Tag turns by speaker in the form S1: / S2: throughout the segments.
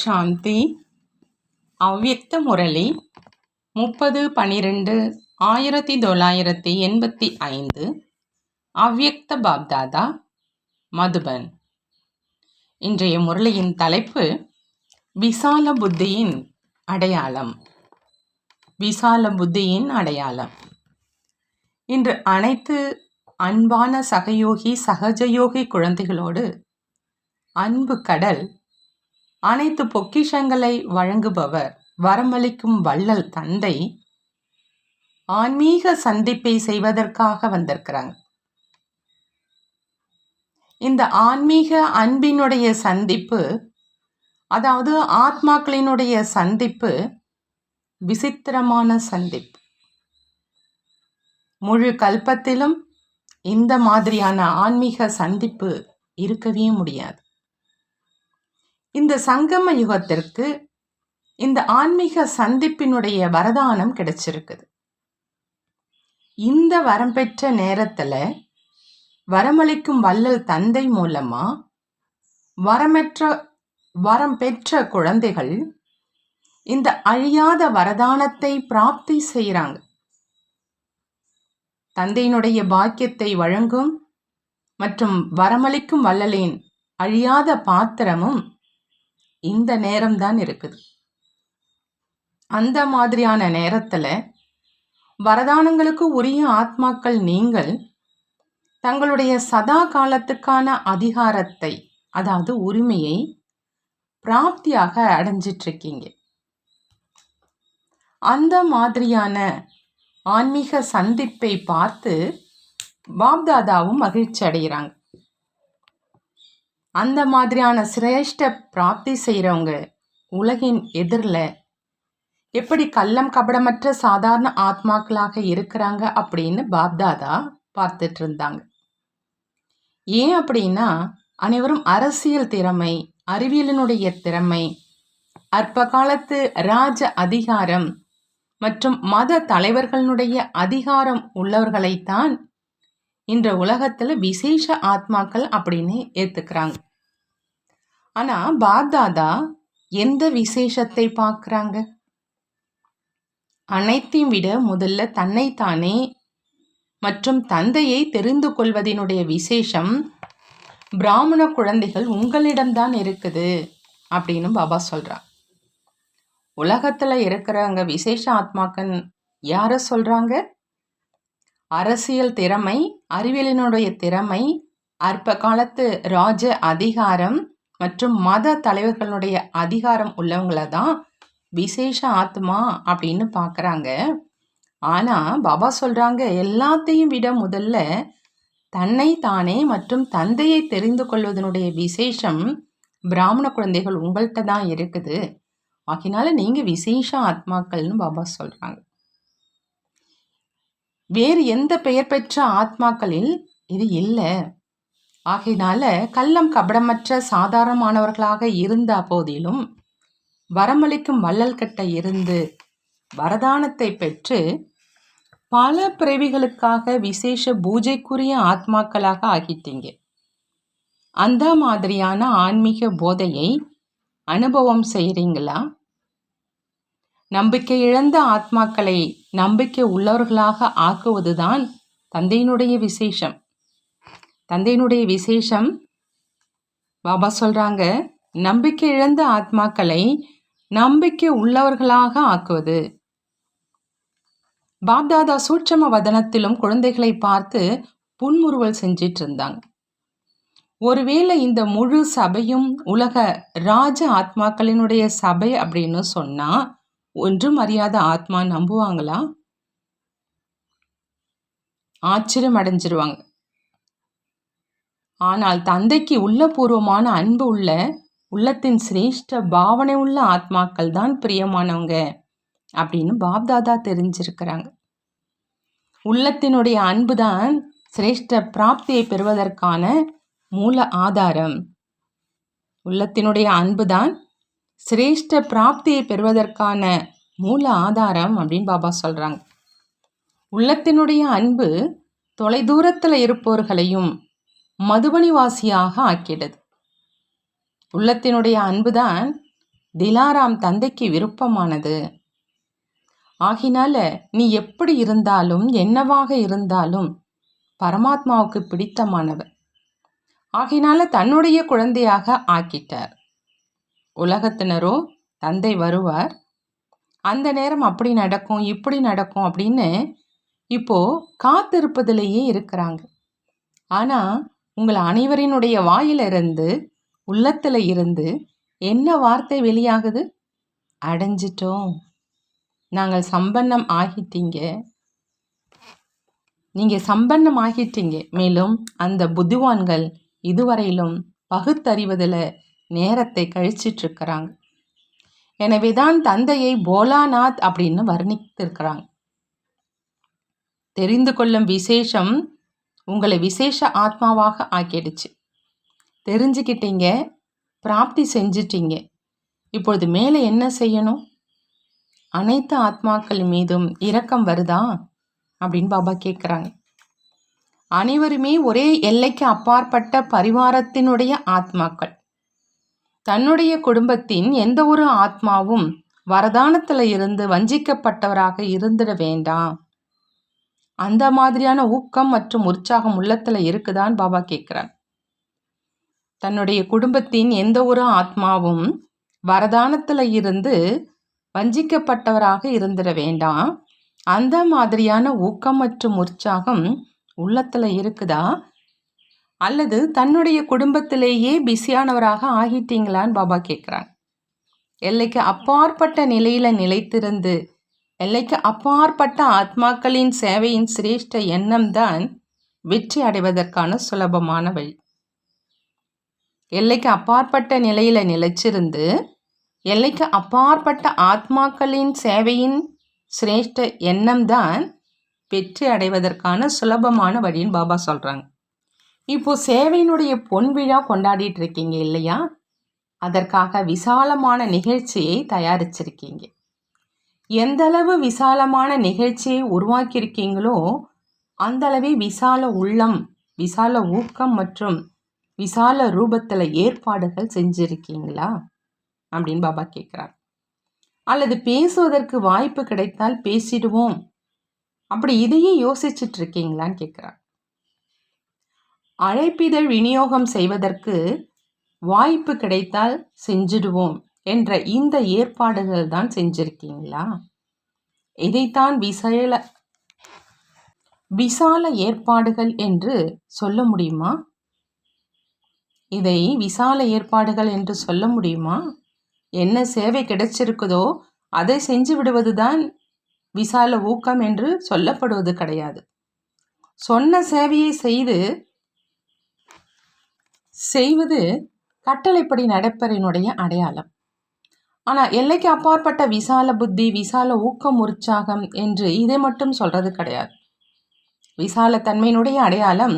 S1: சாந்தி. அவ்யக்த முரளி 30/12/1985. அவ்யக்த பாப்தாதா, மதுபன். இன்றைய முரளியின் தலைப்பு விசால புத்தியின் அடையாளம். விசால புத்தியின் அடையாளம். இன்று அனைத்து அன்பான சகயோகி சகஜயோகி குழந்தைகளோடு அன்பு கடல், அனைத்து பொக்கிஷங்களை வழங்குபவர், வரமளிக்கும் வள்ளல் தந்தை ஆன்மீக சந்திப்பை செய்வதற்காக வந்திருக்கிறாங்க. இந்த ஆன்மீக அன்பினுடைய சந்திப்பு, அதாவது ஆத்மாக்களினுடைய சந்திப்பு, விசித்திரமான சந்திப்பு. முழு கல்பத்திலும் இந்த மாதிரியான ஆன்மீக சந்திப்பு இருக்கவே முடியாது. இந்த சங்கம யுகத்திற்கு இந்த ஆன்மீக சந்திப்பினுடைய வரதானம் கிடைச்சிருக்குது. இந்த வரம் பெற்ற நேரத்துல வரமளிக்கும் வள்ளல் தந்தை மூலமா வரம் பெற்ற குழந்தைகள் இந்த அழியாத வரதானத்தை பிராப்தி செய்கிறாங்க. தந்தையினுடைய பாக்கியத்தை வழங்கும் மற்றும் வரமளிக்கும் வள்ளலின் அழியாத பாத்திரமும் இந்த நேரம்தான் இருக்குது. அந்த மாதிரியான நேரத்துல வரதானங்களுக்கு உரிய ஆத்மாக்கள் நீங்கள் தங்களுடைய சதா காலத்துக்கான அதிகாரத்தை, அதாவது உரிமையை பிராப்தியாக அடைஞ்சிட்டு இருக்கீங்க. அந்த மாதிரியான ஆன்மீக சந்திப்பை பார்த்து பாப்தாதாவும் மகிழ்ச்சி அடைகிறாங்க. அந்த மாதிரியான சிரேஷ்ட பிராப்தி செய்கிறவங்க உலகின் எதிரில் எப்படி கள்ளம் கபடமற்ற சாதாரண ஆத்மாக்களாக இருக்கிறாங்க அப்படின்னு பாப்தாதா பார்த்துட்டு இருந்தாங்க. ஏன் அப்படின்னா, அனைவரும் அரசியல் திறமை, அறிவியலினுடைய திறமை, அற்ப காலத்து ராஜ அதிகாரம் மற்றும் மத தலைவர்களுடைய அதிகாரம் உள்ளவர்களைத்தான் இன்ற உலகத்துல விசேஷ ஆத்மாக்கள் அப்படின்னு ஏத்துக்கிறாங்க. ஆனா பாப்தாதா எந்த விசேஷத்தை பார்க்கறாங்க? அனைத்தையும் விட முதல்ல தன்னைத்தானே மற்றும் தந்தையை தெரிந்து கொள்வதனுடைய விசேஷம் பிராமண குழந்தைகள் உங்களிடம்தான் இருக்குது அப்படின்னு பாபா சொல்றாங்க. உலகத்துல இருக்கிறவங்க விசேஷ ஆத்மாக்கள் யார சொல்றாங்க? அரசியல் திறமை, அறிவியலினுடைய திறமை, அற்ப காலத்து ராஜ அதிகாரம் மற்றும் மத தலைவர்களுடைய அதிகாரம் உள்ளவங்களை தான் விசேஷ ஆத்மா அப்படின்னு பார்க்குறாங்க. ஆனால் பாபா சொல்கிறாங்க, எல்லாத்தையும் விட முதல்ல தன்னை தானே மற்றும் தந்தையை தெரிந்து கொள்வதனுடைய விசேஷம் பிராமண குழந்தைகள் உங்கள்கிட்ட தான் இருக்குது. ஆகினால நீங்கள் விசேஷ ஆத்மாக்கள்னு பாபா சொல்கிறாங்க. வேறு எந்த பெயர் பெற்ற ஆத்மாக்களில் இது இல்லை. ஆகையினால கள்ளம் கபடமற்ற சாதாரணமானவர்களாக இருந்த போதிலும் வரமளிக்கும் வள்ளல் கிட்ட இருந்து வரதானத்தை பெற்று பல பிறவிகளுக்காக விசேஷ பூஜைக்குரிய ஆத்மாக்களாக ஆகிட்டீங்க. அந்த மாதிரியான ஆன்மீக போதையை அனுபவம் செய்கிறீங்களா? நம்பிக்கை இழந்த ஆத்மாக்களை நம்பிக்கை உள்ளவர்களாக ஆக்குவதுதான் தந்தையினுடைய விசேஷம். தந்தையினுடைய விசேஷம் பாபா சொல்றாங்க, நம்பிக்கை இழந்த ஆத்மாக்களை நம்பிக்கை உள்ளவர்களாக ஆக்குவது. பாப்தாதா சூட்சம வதனத்திலும் குழந்தைகளை பார்த்து புன்முறுவல் செஞ்சிட்டு இருந்தாங்க. ஒருவேளை இந்த முழு சபையும் உலக ராஜ ஆத்மாக்களினுடைய சபை அப்படின்னு சொன்னா ஒன்றும் அறியாத ஆத்மா நம்புவாங்களா? ஆச்சரியம் அடைஞ்சிருவாங்க. ஆனால் தந்தைக்கு உள்ளபூர்வமான அன்பு உள்ள, உள்ளத்தின் சிரேஷ்ட பாவனை உள்ள ஆத்மாக்கள் தான் பிரியமானவங்க அப்படின்னு பாப்தாதா தெரிஞ்சிருக்கிறாங்க. உள்ளத்தினுடைய அன்பு தான் சிரேஷ்ட பிராப்தியை பெறுவதற்கான மூல ஆதாரம். உள்ளத்தினுடைய அன்பு தான் சிரேஷ்ட பிராப்தியை பெறுவதற்கான மூல ஆதாரம் அப்படின்னு பாபா சொல்றாங்க. உள்ளத்தினுடைய அன்பு தொலைதூரத்தில் இருப்பவர்களையும் மதுபனிவாசியாக ஆக்கிடுது. உள்ளத்தினுடைய அன்புதான் திலாராம் தந்தைக்கு விருப்பமானது. ஆகினால நீ எப்படி இருந்தாலும் என்னவாக இருந்தாலும் பரமாத்மாவுக்கு பிடித்தமானவர். ஆகினால தன்னுடைய குழந்தையாக ஆக்கிட்டார். உலகத்தினரோ தந்தை வருவார், அந்த நேரம் அப்படி நடக்கும் இப்படி நடக்கும் அப்படின்னு இப்போ காத்திருப்பதிலேயே இருக்கிறாங்க. ஆனா உங்கள் அனைவரினுடைய வாயிலிருந்து உள்ளத்துல இருந்து என்ன வார்த்தை வெளியாகுது? அடைஞ்சிட்டோம், நாங்கள் சம்பன்னம் ஆகிட்டீங்க, நீங்க சம்பன்னம் ஆகிட்டீங்க. மேலும் அந்த புத்திவான்கள் இதுவரையிலும் பகுத்தறிவதில் நேரத்தை கழிச்சிட்டு இருக்கிறாங்க. எனவேதான் தந்தையை போலாநாத் அப்படின்னு வர்ணித்திருக்கிறாங்க. தெரிந்து கொள்ளும் விசேஷம் உங்களை விசேஷ ஆத்மாவாக ஆக்கிடுச்சு. தெரிஞ்சுக்கிட்டீங்க, பிராப்தி செஞ்சிட்டீங்க. இப்பொழுது மேலே என்ன செய்யணும்? அனைத்து ஆத்மாக்கள் மீதும் இரக்கம் வருதா அப்படின்னு பாபா கேட்குறாங்க. அனைவருமே ஒரே எல்லைக்கு அப்பாற்பட்ட பரிவாரத்தினுடைய ஆத்மாக்கள். தன்னுடைய குடும்பத்தின் எந்த ஒரு ஆத்மாவும் வரதானத்தில் இருந்து வஞ்சிக்கப்பட்டவராக இருந்துட வேண்டாம். அந்த மாதிரியான ஊக்கம் மற்றும் உற்சாகம் உள்ளத்துல இருக்குதான்னு பாபா கேட்கிறார். தன்னுடைய குடும்பத்தின் எந்த ஒரு ஆத்மாவும் வரதானத்துல இருந்து வஞ்சிக்கப்பட்டவராக இருந்துட வேண்டாம். அந்த மாதிரியான ஊக்கம் மற்றும் உற்சாகம் உள்ளத்துல இருக்குதா? அல்லது தன்னுடைய குடும்பத்திலேயே பிஸியானவராக ஆகிட்டீங்களான்னு பாபா கேட்குறாங்க. எல்லைக்கு அப்பாற்பட்ட நிலையில நிலைத்திருந்து எல்லைக்கு அப்பாற்பட்ட ஆத்மாக்களின் சேவையின் சிரேஷ்ட எண்ணம் தான் வெற்றி அடைவதற்கான சுலபமான வழி. எல்லைக்கு அப்பாற்பட்ட நிலையில நிலைச்சிருந்து எல்லைக்கு அப்பாற்பட்ட ஆத்மாக்களின் சேவையின் சிரேஷ்ட எண்ணம் தான் வெற்றி அடைவதற்கான சுலபமான வழின்னு பாபா சொல்றாங்க. இப்போ சேவையினுடைய பொன் விழா கொண்டாடிட்டு இருக்கீங்க இல்லையா? அதற்காக விசாலமான நிகழ்ச்சியை தயாரிச்சிருக்கீங்க. எந்த அளவு விசாலமான நிகழ்ச்சியை உருவாக்கியிருக்கீங்களோ அந்த அளவே விசால உள்ளம், விசால ஊக்கம் மற்றும் விசால ரூபத்தில் ஏற்பாடுகள் செஞ்சிருக்கீங்களா அப்படின்னு பாபா கேட்குறார். அல்லது பேசுவதற்கு வாய்ப்பு கிடைத்தால் பேசிடுவோம், அப்படி இதையே யோசிச்சுட்டு இருக்கீங்களான்னு கேட்குறார். அழைப்பிதழ் விநியோகம் செய்வதற்கு வாய்ப்பு கிடைத்தால் செஞ்சிடுவோம் என்ற இந்த ஏற்பாடுகள் தான் செஞ்சிருக்கீங்களா? இதைத்தான் விசால ஏற்பாடுகள் என்று சொல்ல முடியுமா? இதை விசால ஏற்பாடுகள் என்று சொல்ல முடியுமா? என்ன சேவை கிடைச்சிருக்குதோ அதை செஞ்சு விடுவதுதான் விசால ஊக்கம் என்று சொல்லப்படுவது கிடையாது. சொன்ன சேவையை செய்வது கட்டளைப்படி நடப்பரினுடைய அடையாளம். ஆனால் எல்லைக்கு அப்பாற்பட்ட விசால புத்தி, விசால ஊக்கம், உற்சாகம் என்று இதை மட்டும் சொல்றது கிடையாது. விசால தன்மையினுடைய அடையாளம்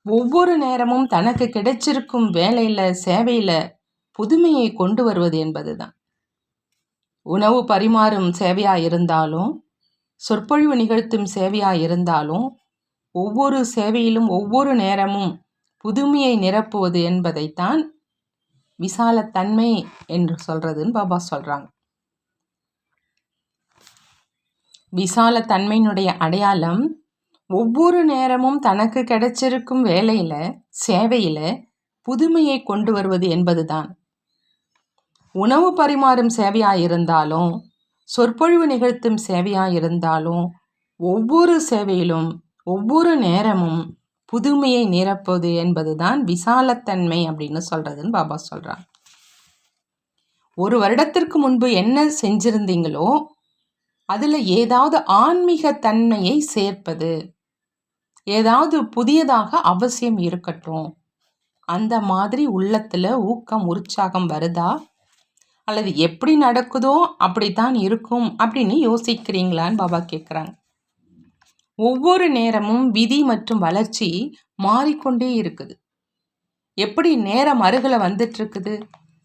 S1: ஒவ்வொரு நேரமும் தனக்கு கிடைச்சிருக்கும் வேலையில சேவையில புதுமையை கொண்டு வருவது என்பதுதான். உணவு பரிமாறும் சேவையா இருந்தாலும், சொற்பொழிவு நிகழ்த்தும் சேவையா இருந்தாலும், ஒவ்வொரு சேவையிலும் ஒவ்வொரு நேரமும் புதுமையை நிரப்புவது என்பதைத்தான் விசாலத்தன்மை என்று சொல்றதுன்னு பாபா சொல்றாங்க. விசாலத்தன்மையினுடைய அடையாளம் ஒவ்வொரு நேரமும் தனக்கு கிடைச்சிருக்கும் வேலையில சேவையில புதுமையை கொண்டு வருவது என்பதுதான். உணவு பரிமாறும் சேவையாயிருந்தாலும், சொற்பொழிவு நிகழ்த்தும் சேவையாயிருந்தாலும், ஒவ்வொரு சேவையிலும் ஒவ்வொரு நேரமும் புதுமையை நிரப்புவது என்பதுதான் விசாலத்தன்மை அப்படின்னு சொல்றதுன்னு பாபா சொல்றாங்க. ஒரு வருடத்திற்கு முன்பு என்ன செஞ்சிருந்தீங்களோ அதுல ஏதாவது ஆன்மீக தன்மையை சேர்ப்பது, ஏதாவது புதியதாக அவசியம் இருக்கட்டும். அந்த மாதிரி உள்ளத்துல ஊக்கம், உற்சாகம் வருதா? அல்லது எப்படி நடக்குதோ அப்படித்தான் இருக்கும் அப்படின்னு யோசிக்கிறீங்களான்னு பாபா கேட்குறாங்க. ஒவ்வொரு நேரமும் விதி மற்றும் வளர்ச்சி மாறிக்கொண்டே இருக்குது. எப்படி நேரம் அருகில வந்துட்டு இருக்குது,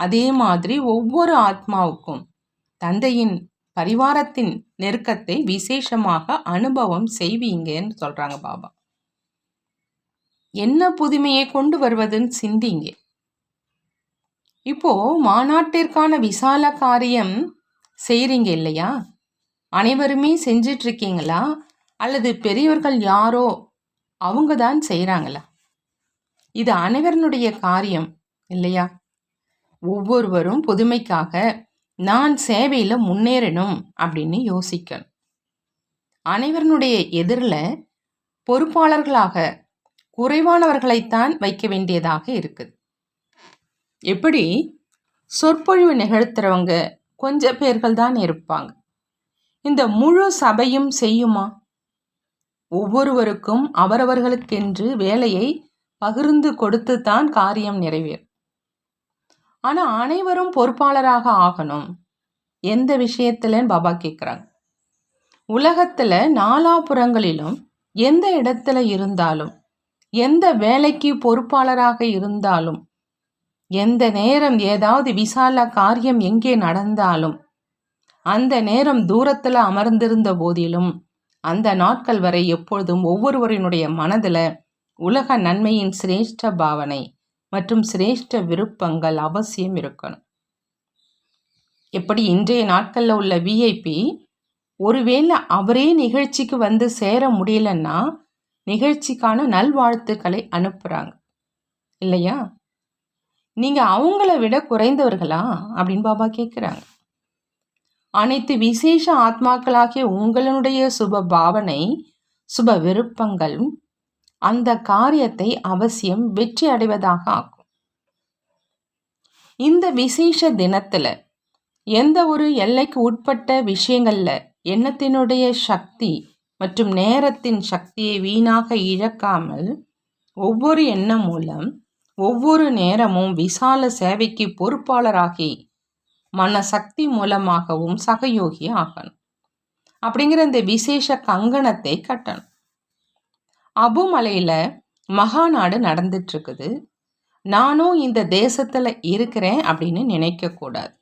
S1: அதே மாதிரி ஒவ்வொரு ஆத்மாவுக்கும் தந்தையின் பரிவாரத்தின் நெருக்கத்தை விசேஷமாக அனுபவம் செய்வீங்கன்னு சொல்றாங்க பாபா. என்ன புதுமையை கொண்டு வருவதுன்னு சிந்திங்க. இப்போ மாநாட்டிற்கான விசால காரியம் செய்றீங்க இல்லையா? அனைவருமே செஞ்சிட்டு இருக்கீங்களா? அல்லது பெரியவர்கள் யாரோ அவங்க தான் செய்றாங்களா? இது அனைவருடைய காரியம் இல்லையா? ஒவ்வொருவரும் புதுமைக்காக நான் சேவையில முன்னேறணும் அப்படின்னு யோசிக்கணும். அனைவருடைய எதிரில் பொறுப்பாளர்களாக குறைவானவர்களைத்தான் வைக்க வேண்டியதாக இருக்குது. எப்படி சொற்பொழிவு நிகழ்த்துறவங்க கொஞ்சம் பேர்கள் தான் இருப்பாங்க. இந்த முழு சபையும் செய்யுமா? ஒவ்வொருவருக்கும் அவரவர்களுக்கென்று வேலையை பகிர்ந்து கொடுத்து தான் காரியம் நிறைவேறும். ஆனா அனைவரும் பொறுப்பாளராக ஆகணும். எந்த விஷயத்துலன்னு பாபா கேட்குறாங்க. உலகத்துல நாலாபுறங்களிலும் எந்த இடத்துல இருந்தாலும், எந்த வேலைக்கு பொறுப்பாளராக இருந்தாலும், எந்த நேரம் ஏதாவது விசால காரியம் எங்கே நடந்தாலும், அந்த நேரம் தூரத்துல அமர்ந்திருந்த போதிலும், அந்த நாட்கள் வரை எப்பொழுதும் ஒவ்வொருவரினுடைய மனதில் உலக நன்மையின் சிரேஷ்ட பாவனை மற்றும் சிரேஷ்ட விருப்பங்கள் அவசியம் இருக்கணும். எப்படி இன்றைய நாட்களில் உள்ள விஐபி ஒருவேளை அவரே நிகழ்ச்சிக்கு வந்து சேர முடியலன்னா நிகழ்ச்சிக்கான நல்வாழ்த்துக்களை அனுப்புகிறாங்க இல்லையா? நீங்கள் அவங்கள விட குறைந்தவர்களா அப்படின்னு பாபா கேட்குறாங்க. அனைத்து விசேஷ ஆத்மாக்களாகிய உங்களுடைய சுப பாவனை, சுப விருப்பங்கள் அந்த காரியத்தை அவசியம் வெற்றி அடைவதாக ஆக்கும். இந்த விசேஷ தினத்துல எந்த ஒரு எல்லைக்கு உட்பட்ட விஷயங்கள்ல எண்ணத்தினுடைய சக்தி மற்றும் நேரத்தின் சக்தியை வீணாக இழக்காமல் ஒவ்வொரு எண்ணம் மூலம் ஒவ்வொரு நேரமும் விசால சேவைக்கு பொறுப்பாளராகி மனசக்தி மூலமாகவும் சகயோகி ஆகணும். அப்படிங்கிற இந்த விசேஷ கங்கணத்தை கட்டணும். அபுமலையில மகாநாடு நடந்துட்டு இருக்குது. நானும் இந்த தேசத்துல இருக்கிறேன் அப்படின்னு நினைக்க கூடாது.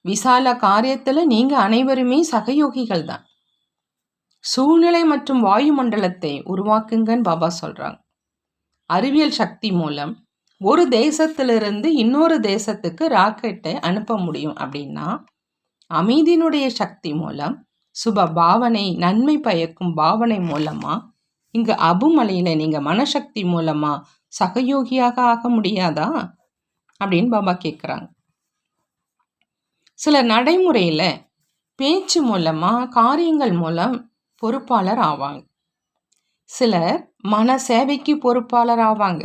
S1: விசால காரியத்துல நீங்க அனைவருமே சகயோகிகள் தான். சூழ்நிலை மற்றும் வாயுமண்டலத்தை உருவாக்குங்கன்னு பாபா சொல்றாங்க. அறிவியல் சக்தி மூலம் ஒரு தேசத்திலிருந்து இன்னொரு தேசத்துக்கு ராக்கெட்டை அனுப்ப முடியும் அப்படின்னா, அமைதியினுடைய சக்தி மூலம் சுப பாவனை, நன்மை பயக்கும் பாவனை மூலமா இங்க அபுமலையில நீங்க மனசக்தி மூலமா சகயோகியாக ஆக முடியாதா அப்படின்னு பாபா கேட்குறாங்க. சில நடைமுறையில பேச்சு மூலமா, காரியங்கள் மூலம் பொறுப்பாளர் ஆவாங்க. சிலர் மன சேவைக்கு பொறுப்பாளர் ஆவாங்க.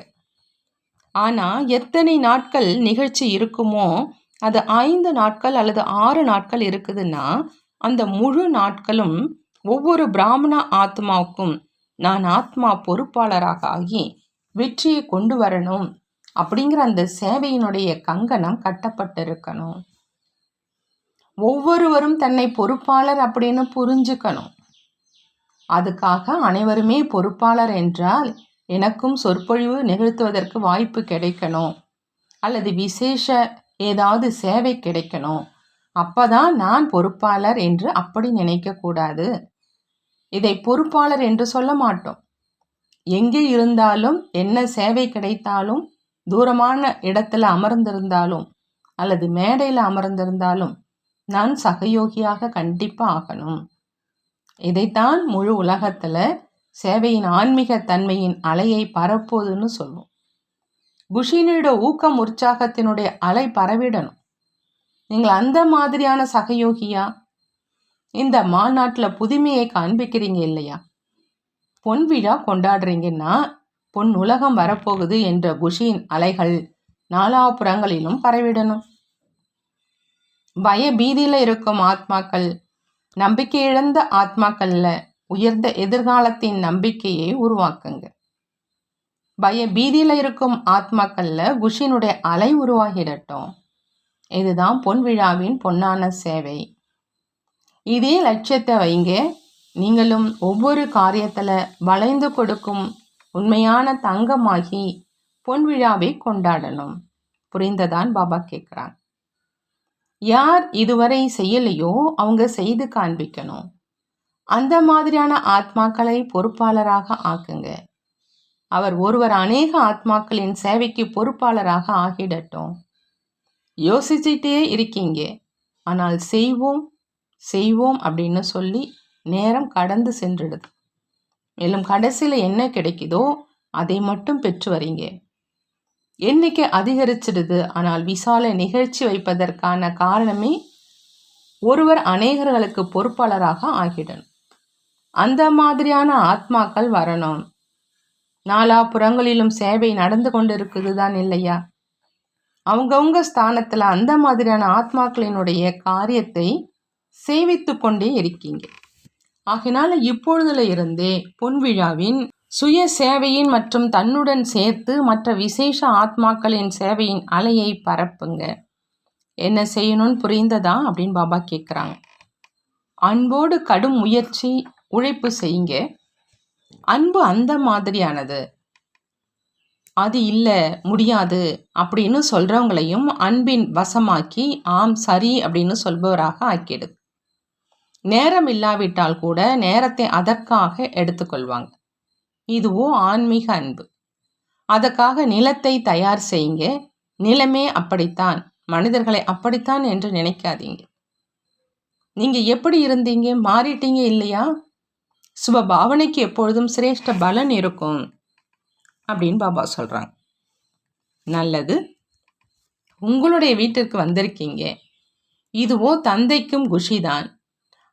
S1: ஆனா எத்தனை நாட்கள் நிகழ்ச்சி இருக்குமோ அது 5 நாட்கள் அல்லது 6 நாட்கள் இருக்குதுன்னா அந்த முழு நாட்களும் ஒவ்வொரு பிராமண ஆத்மாவுக்கும் நான் ஆத்மா பொறுப்பாளராக ஆகி வெற்றியை கொண்டு வரணும் அப்படிங்கிற அந்த சேவையினுடைய கங்கணம் கட்டப்பட்டிருக்கணும். ஒவ்வொருவரும் தன்னை பொறுப்பாளர் அப்படின்னு புரிஞ்சுக்கணும். அதுக்காக அனைவருமே பொறுப்பாளர் என்றால் எனக்கும் சொற்பொழிவு நிகழ்த்துவதற்கு வாய்ப்பு கிடைக்கணும் அல்லது விசேஷ ஏதாவது சேவை கிடைக்கணும், அப்பதான் நான் பொறுப்பாளர் என்று அப்படி நினைக்கக்கூடாது. இதை பொறுப்பாளர் என்று சொல்ல மாட்டோம். எங்கே இருந்தாலும், என்ன சேவை கிடைத்தாலும், தூரமான இடத்துல அமர்ந்திருந்தாலும் அல்லது மேடையில் அமர்ந்திருந்தாலும் நான் சகயோகியாக கண்டிப்பா ஆகணும். இதைத்தான் முழு உலகத்துல சேவையின் ஆன்மீக தன்மையின் அலையை பரப்புவதுன்னு சொல்லுவோம். குஷினியோட ஊக்கம் உற்சாகத்தினுடைய அலை பரவிடணும். நீங்கள் அந்த மாதிரியான சகயோகியா? இந்த மாநாட்டில் புதுமையை காண்பிக்கிறீங்க இல்லையா? பொன் விழா கொண்டாடுறீங்கன்னா பொன் உலகம் வரப்போகுது என்ற குஷியின் அலைகள் நாலாபுறங்களிலும் பரவிடணும். பய பீதியில இருக்கும் ஆத்மாக்கள், நம்பிக்கை இழந்த ஆத்மாக்கள்ல உயர்ந்த எதிர்காலத்தின் நம்பிக்கையை உருவாக்குங்க. பய பீதியில இருக்கும் ஆத்மாக்கள்ல குஷினுடைய அலை உருவாகிடட்டும். இதுதான் பொன் விழாவின் பொன்னான சேவை. இதே லட்சியத்தை வைங்க. நீங்களும் ஒவ்வொரு காரியத்துல வளைந்து கொடுக்கும் உண்மையான தங்கமாகி பொன் விழாவை கொண்டாடணும். புரிந்ததான் பாபா கேட்குறாங்க. யார் இதுவரை செய்யலையோ அவங்க செய்து காண்பிக்கணும். அந்த மாதிரியான ஆத்மாக்களை பொறுப்பாளராக ஆக்குங்க. அவர் ஒருவர் அநேக ஆத்மாக்களின் சேவைக்கு பொறுப்பாளராக ஆகிடட்டும். யோசிச்சுட்டே இருக்கீங்க. ஆனால் செய்வோம் செய்வோம் அப்படின்னு சொல்லி நேரம் கடந்து சென்றுடுது. மேலும் கடைசியில் என்ன கிடைக்குதோ அதை மட்டும் பெற்று வரீங்க. எண்ணிக்கை அதிகரிச்சிடுது. ஆனால் விசால நிகழ்ச்சி வைப்பதற்கான காரணமே ஒருவர் அநேகர்களுக்கு பொறுப்பாளராக ஆகிடணும். அந்த மாதிரியான ஆத்மாக்கள் வரணும். நாலாபுறங்களிலும் சேவை நடந்து கொண்டு இருக்குது தான் இல்லையா? அவங்கவுங்க ஸ்தானத்துல அந்த மாதிரியான ஆத்மாக்களினுடைய காரியத்தை சேவித்து கொண்டே இருக்கீங்க. ஆகினால இப்பொழுதுல இருந்தே பொன்விழாவின் சுய சேவையின் மற்றும் தன்னுடன் சேர்த்து மற்ற விசேஷ ஆத்மாக்களின் சேவையின் அலையை பரப்புங்க. என்ன செய்யணும்னு புரிந்ததா அப்படின்னு பாபா கேட்குறாங்க. அன்போடு கடும் முயற்சி உழைப்பு செய்யுங்க. அன்பு அந்த மாதிரியானது. அது இல்லை முடியாது அப்படின்னு சொல்றவங்களையும் அன்பின் வசமாக்கி ஆம் சரி அப்படின்னு சொல்பவராக ஆக்கிடுது. நேரம் இல்லாவிட்டால் கூட நேரத்தை அதற்காக எடுத்துக்கொள்வாங்க. இதுவோ ஆன்மீக அன்பு. அதற்காக நிலத்தை தயார் செய்யுங்க. நிலமே அப்படித்தான், மனிதர்களை அப்படித்தான் என்று நினைக்காதீங்க. நீங்க எப்படி இருந்தீங்க மாறிட்டீங்க இல்லையா? சுபபாவனைக்கு எப்பொழுதும் சிரேஷ்ட பலன் இருக்கும் அப்படின்னு பாபா சொல்றாங்க. நல்லது, உங்களுடைய வீட்டிற்கு வந்திருக்கீங்க. இதுவோ தந்தைக்கும் குஷிதான்.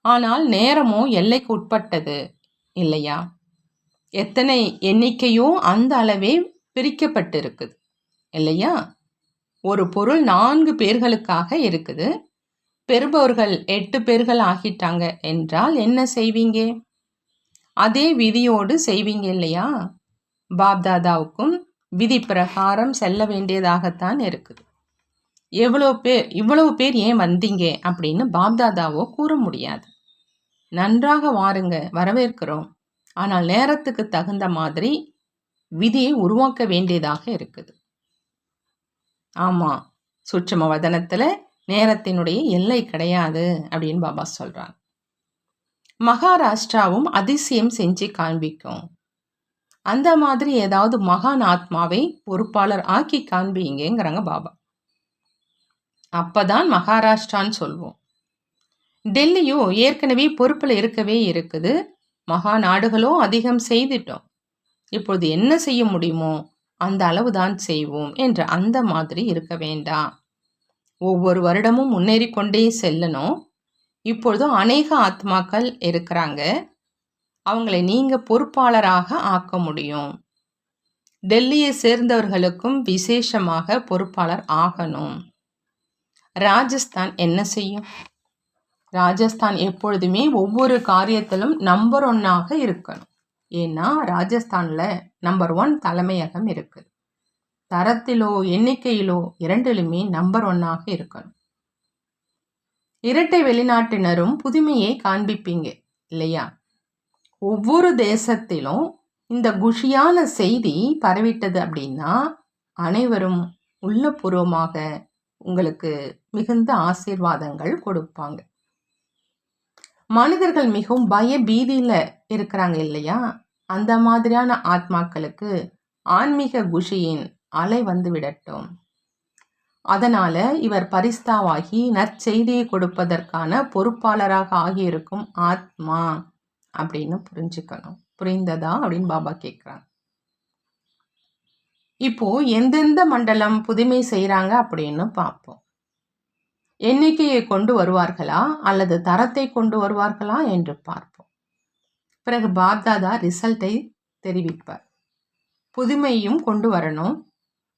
S1: ஆனால் நேரமோ எல்லைக்கு உட்பட்டது இல்லையா? எத்தனை எண்ணிக்கையோ அந்த அளவே பிரிக்கப்பட்டிருக்குது இல்லையா? ஒரு பொருள் 4 பேர்களுக்காக இருக்குது. பெறுபவர்கள் 8 பேர்கள் ஆகிட்டாங்க என்றால் என்ன செய்வீங்க? அதே விதியோடு செய்வீங்க இல்லையா? பாப்தாதாவுக்கும் விதி பிரகாரம் செல்ல வேண்டியதாகத்தான் இருக்குது. இவ்வளவு பேர் ஏன் வந்தீங்க அப்படின்னு பாப்தாதாவோ கூற முடியாது. நன்றாக வாருங்க, வரவேற்கிறோம். ஆனால் நேரத்துக்கு தகுந்த மாதிரி விதியை உருவாக்க வேண்டியதாக இருக்குது. ஆமா, சூட்சும வதனத்துல நேரத்தினுடைய எல்லை கிடையாது அப்படின்னு பாபா சொல்றாங்க. மகாராஷ்டிராவும் அதிசயம் செஞ்சு காண்பிக்கும். அந்த மாதிரி ஏதாவது மகான் ஆத்மாவை பொறுப்பாளர் ஆக்கி காண்பிங்கிறாங்க பாபா. அப்பதான் மகாராஷ்டிரான்னு சொல்வோம். டெல்லியோ ஏற்கனவே பொறுப்பில் இருக்கவே இருக்குது. மகா நாடுகளோ அதிகம் செய்துட்டோம். இப்பொழுது என்ன செய்ய முடியுமோ அந்த அளவுதான் செய்வோம் என்ற அந்த மாதிரி இருக்க வேண்டாம். ஒவ்வொரு வருடமும் முன்னேறி கொண்டே செல்லணும். இப்பொழுதும் அநேக ஆத்மாக்கள் இருக்கிறாங்க. அவங்களை நீங்க பொறுப்பாளராக ஆக்க முடியும். டெல்லியை சேர்ந்தவர்களுக்கும் விசேஷமாக பொறுப்பாளர் ஆகணும். ராஜஸ்தான் என்ன செய்யும்? ராஜஸ்தான் எப்பொழுதுமே ஒவ்வொரு காரியத்திலும் நம்பர் 1ஆக இருக்கணும். ஏன்னா ராஜஸ்தான்ல நம்பர் 1 தலைமையகம் இருக்குது. தரத்திலோ எண்ணிக்கையிலோ 2லுமே நம்பர் 1ஆக இருக்கணும். இரட்டை வெளிநாட்டினரும் புதுமையை காண்பிப்பீங்க இல்லையா? ஒவ்வொரு தேசத்திலும் இந்த குஷியான செய்தி பரவிட்டது அப்படின்னா அனைவரும் உள்ளபூர்வமாக உங்களுக்கு மிகுந்த ஆசீர்வாதங்கள் கொடுப்பாங்க. மனிதர்கள் மிகவும் பய பீதியில இருக்கிறாங்க இல்லையா? அந்த மாதிரியான ஆத்மாக்களுக்கு ஆன்மீக குஷியின் அலை வந்து விடட்டும். அதனால இவர் பரிஸ்தாவாகி நற்செய்தியை கொடுப்பதற்கான பொறுப்பாளராக ஆகியிருக்கும் ஆத்மா அப்படின்னு புரிஞ்சுக்கணும். புரிந்ததா அப்படின்னு பாபா கேட்குறாங்க. இப்போ எந்தெந்த மண்டலம் புதுமை செய்கிறாங்க அப்படின்னு பார்ப்போம். எண்ணிக்கையை கொண்டு வருவார்களா அல்லது தரத்தை கொண்டு வருவார்களா என்று பார்ப்போம். பிறகு பாப்தாதா ரிசல்ட்டை தெரிவிப்பார். புதுமையும் கொண்டு வரணும்.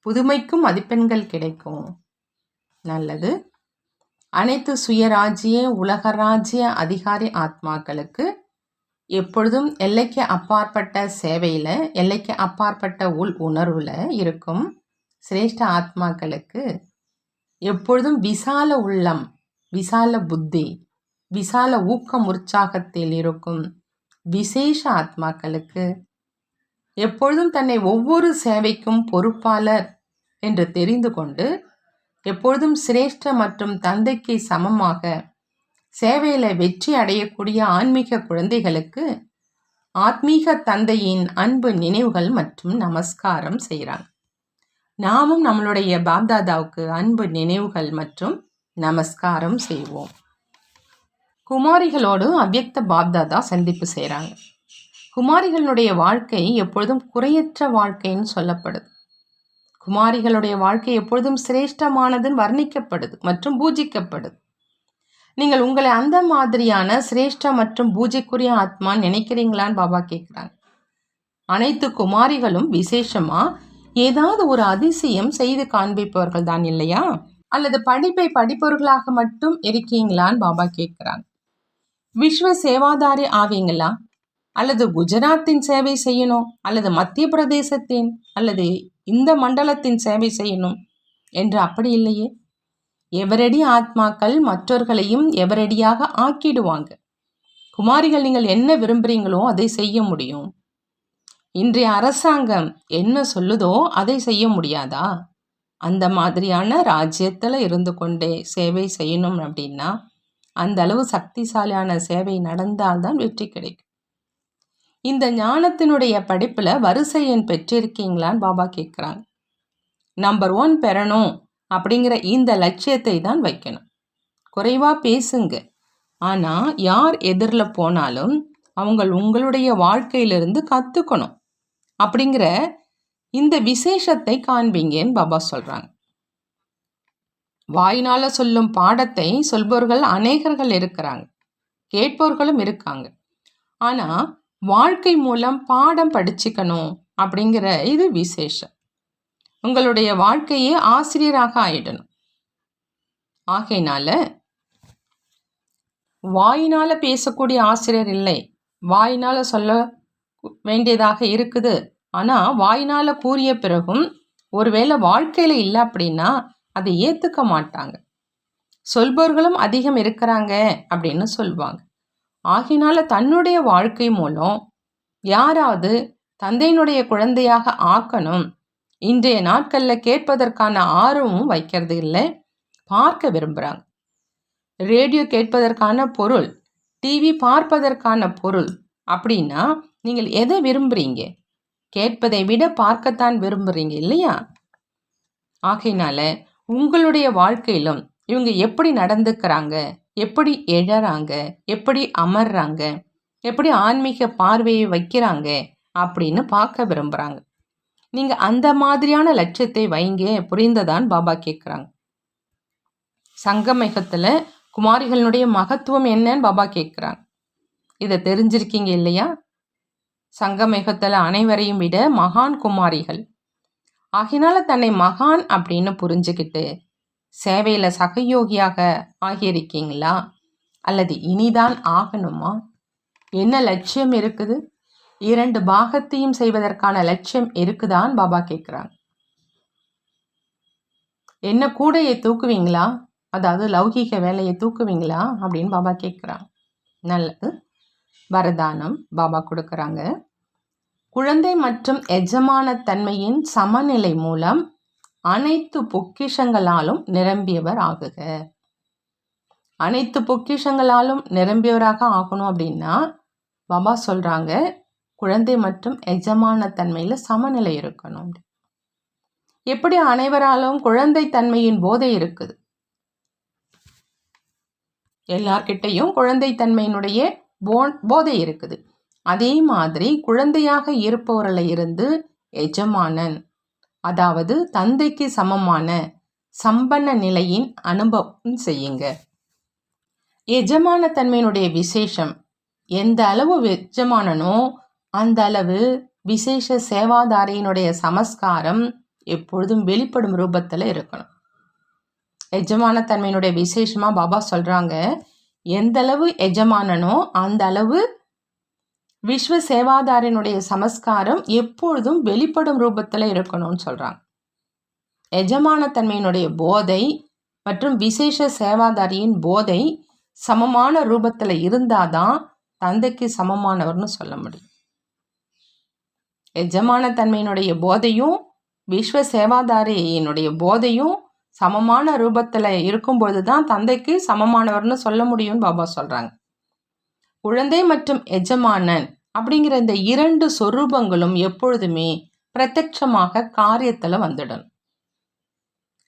S1: புதுமைக்கும் மதிப்பெண்கள் கிடைக்கும். நல்லது. அனைத்து சுயராஜ்ய உலகராஜ்ய அதிகாரி ஆத்மாக்களுக்கு எப்பொழுதும் எல்லைக்கு அப்பாற்பட்ட சேவையில், எல்லைக்கு அப்பாற்பட்ட உள் உணர்வில் இருக்கும் சிரேஷ்ட ஆத்மாக்களுக்கு எப்பொழுதும் விசால உள்ளம், விசால புத்தி, விசால ஊக்கம் உற்சாகத்தில் இருக்கும் விசேஷ ஆத்மாக்களுக்கு எப்பொழுதும் தன்னை ஒவ்வொரு சேவைக்கும் பொறுப்பாளர் என்று தெரிந்து கொண்டு எப்பொழுதும் சிரேஷ்ட மற்றும் தந்தைக்கு சமமாக சேவையில் வெற்றி அடையக்கூடிய ஆன்மீக குழந்தைகளுக்கு ஆத்மீக தந்தையின் அன்பு நினைவுகள் மற்றும் நமஸ்காரம் செய்கிறாங்க. நாமும் நம்மளுடைய பாப்தாதாவுக்கு அன்பு நினைவுகள் மற்றும் நமஸ்காரம் செய்வோம். குமாரிகளோடு அவ்யக்த பாப்தாதா சந்திப்பு செய்கிறாங்க. குமாரிகளுடைய வாழ்க்கை எப்பொழுதும் குறையற்ற வாழ்க்கைன்னு சொல்லப்படுது. குமாரிகளுடைய வாழ்க்கை எப்பொழுதும் சிரேஷ்டமானதுன்னு வர்ணிக்கப்படுது மற்றும் பூஜிக்கப்படுது. நீங்கள் உங்களை அந்த மாதிரியான சிரேஷ்ட மற்றும் பூஜைக்குரிய ஆத்மான்னு நினைக்கிறீங்களான்னு பாபா கேட்குறாங்க. அனைத்து குமாரிகளும் விசேஷமா ஏதாவது ஒரு அதிசயம் செய்து காண்பிப்பவர்கள் தான் இல்லையா? அல்லது படிப்பை படிப்பவர்களாக மட்டும் இருக்கீங்களான்னு பாபா கேட்குறாங்க. விஸ்வ சேவாதாரி ஆவீங்களா? அல்லது குஜராத்தின் சேவை செய்யணும், அல்லது மத்திய பிரதேசத்தின் அல்லது இந்த மண்டலத்தின் சேவை செய்யணும் என்று அப்படி இல்லையே. எவரடி ஆத்மாக்கள் மற்றவர்களையும் எவரடியாக ஆக்கிடுவாங்க. குமாரிகள் நீங்கள் என்ன விரும்புகிறீங்களோ அதை செய்ய முடியும். இன்றைய அரசாங்கம் என்ன சொல்லுதோ அதை செய்ய முடியாதா? அந்த மாதிரியான ராஜ்யத்தில் இருந்து கொண்டே சேவை செய்யணும் அப்படின்னா அந்த அளவு சக்திசாலியான சேவை நடந்தால்தான் வெற்றி கிடைக்கும். இந்த ஞானத்தினுடைய படிப்பில் வரிசை எண் பெற்றிருக்கீங்களான்னு பாபா கேட்குறாங்க. நம்பர் 1 பெறணும் அப்படிங்கிற இந்த லட்சியத்தை தான் வைக்கணும். குறைவாக பேசுங்க, ஆனால் யார் எதிரில் போனாலும் அவங்க உங்களுடைய வாழ்க்கையிலிருந்து கற்றுக்கணும் அப்படிங்கிற இந்த விசேஷத்தை காண்பீங்கன்னு பாபா சொல்கிறாங்க. வாயினால் சொல்லும் பாடத்தை சொல்பவர்கள் அநேகர்கள் இருக்கிறாங்க, கேட்பவர்களும் இருக்காங்க. ஆனால் வாழ்க்கை மூலம் பாடம் படிச்சுக்கணும் அப்படிங்கிற இது விசேஷம். உங்களுடைய வாழ்க்கையே ஆசிரியராக ஆயிடணும். ஆகையினால வாயினால் பேசக்கூடிய ஆசிரியர் இல்லை, வாயினால் சொல்ல வேண்டியதாக இருக்குது. ஆனால் வாயினால் கூறிய பிறகும் ஒருவேளை வாழ்க்கையில் இல்லை அப்படின்னா அதை ஏற்றுக்க மாட்டாங்க. சொல்பவர்களும் அதிகம் இருக்கிறாங்க அப்படின்னு சொல்லுவாங்க. ஆகினால தன்னுடைய வாழ்க்கை மூலம் யாராவது தந்தையினுடைய குழந்தையாக ஆக்கணும், இன்றைய நாட்களில் கேட்பதற்கான ஆர்வமும் வைக்கிறது இல்லை, பார்க்க விரும்புகிறாங்க. ரேடியோ கேட்பதற்கான பொருள், டிவி பார்ப்பதற்கான பொருள் அப்படின்னா நீங்கள் எதை விரும்புகிறீங்க? கேட்பதை விட பார்க்கத்தான் விரும்புகிறீங்க இல்லையா? ஆகையினால உங்களுடைய வாழ்க்கையிலும் இவங்க எப்படி நடந்துக்கிறாங்க, எப்படி எழறாங்க, எப்படி அமர்றாங்க, எப்படி ஆன்மீக பார்வையை வைக்கிறாங்க அப்படின்னு பார்க்க விரும்புகிறாங்க. நீங்கள் அந்த மாதிரியான லட்சியத்தை வைங்க, புரிந்ததான் பாபா கேட்குறாங்க. சங்கமேகத்தில் குமாரிகளுடைய மகத்துவம் என்னன்னு பாபா கேட்குறாங்க. இதை தெரிஞ்சிருக்கீங்க இல்லையா? சங்கமேகத்தில் அனைவரையும் விட மகான் குமாரிகள். ஆகினால தன்னை மகான் அப்படின்னு புரிஞ்சுக்கிட்டு சேவையில் சகயோகியாக ஆகியிருக்கீங்களா? அல்லது இனிதான் ஆகணுமா? என்ன லட்சியம் இருக்குது? 2 பாகத்தையும் செய்வதற்கான லட்சியம் இருக்குதான்னு பாபா கேட்குறாங்க. என்ன கூடையை தூக்குவீங்களா? அதாவது லௌகீக வேலையை தூக்குவீங்களா அப்படின்னு பாபா கேட்குறாங்க. நல்லது. வரதானம் பாபா கொடுக்குறாங்க. குழந்தை மற்றும் எஜமான தன்மையின் சமநிலை மூலம் அனைத்து பொக்கிஷங்களாலும் நிரம்பியவர் ஆகுக. அனைத்து பொக்கிஷங்களாலும் நிரம்பியவராக ஆகணும் அப்படின்னா பாபா சொல்கிறாங்க, குழந்தை மற்றும் எஜமான தன்மையில் சமநிலை இருக்கணும். எப்படி அனைவராலும் குழந்தை தன்மையின் போதை இருக்குது, எல்லார்கிட்டையும் குழந்தை தன்மையினுடைய போதை இருக்குது. அதே மாதிரி குழந்தையாக இருப்பவர்களை இருந்து எஜமானன், அதாவது தந்தைக்கு சமமான சம்பன்ன நிலையின் அனுபவம் செய்யுங்க. எஜமான தன்மையினுடைய விசேஷம் எந்த அளவு எஜமானனோ அந்த அளவு விசேஷ சேவாதாரியினுடைய சமஸ்காரம் எப்பொழுதும் வெளிப்படும் ரூபத்தில் இருக்கணும். எஜமான தன்மையினுடைய விசேஷமாக பாபா சொல்கிறாங்க, எந்த அளவு எஜமானனோ அந்த அளவு விஸ்வ சேவாதாரினுடைய சமஸ்காரம் எப்பொழுதும் வெளிப்படும் ரூபத்தில் இருக்கணும்னு சொல்கிறாங்க. எஜமான தன்மையினுடைய போதை மற்றும் விசேஷ சேவாதாரியின் போதை சமமான ரூபத்தில் இருந்தாதான் தந்தைக்கு சமமானவர்னு சொல்ல முடியும். எஜமான தன்மையினுடைய போதையும் விஸ்வ சேவாதாரியினுடைய போதையும் சமமான ரூபத்தில் இருக்கும்பொழுது தான் தந்தைக்கு சமமானவர்னு சொல்ல முடியும்னு பாபா சொல்கிறாங்க. குழந்தை மற்றும் எஜமானன் அப்படிங்கிற இந்த 2 சொரூபங்களும் எப்பொழுதுமே பிரத்யட்சமாக காரியத்தில் வந்துடணும்.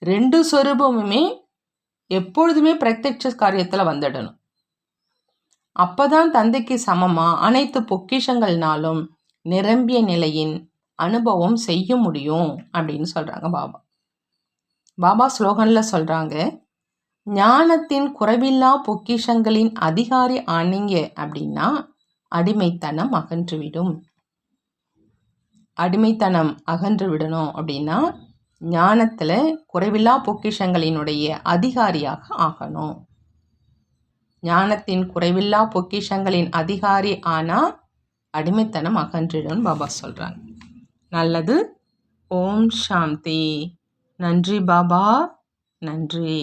S1: 2 சொரூபமுமே எப்பொழுதுமே பிரத்யட்ச காரியத்தில் வந்துடணும். அப்பதான் தந்தைக்கு சமமா அனைத்து பொக்கிஷங்கள்னாலும் நிரம்பிய நிலையின் அனுபவம் செய்ய முடியும் அப்படின்னு சொல்றாங்க பாபா. பாபா ஸ்லோகன்ல சொல்றாங்க, ஞானத்தின் குறைவில்லா பொக்கிஷங்களின் அதிகாரி ஆனீங்க அப்படின்னா அடிமைத்தனம் அகன்றுவிடும். அடிமைத்தனம் அகன்று விடணும் அப்படின்னா ஞானத்துல குறைவில்லா பொக்கிஷங்களினுடைய அதிகாரியாக ஆகணும். ஞானத்தின் குறைவில்லா பொக்கிஷங்களின் அதிகாரி ஆனா அடிமைத்தனம் அகன்றிடும் பாபா சொல்றாங்க. நல்லது. ஓம் சாந்தி. நன்றி பாபா, நன்றி.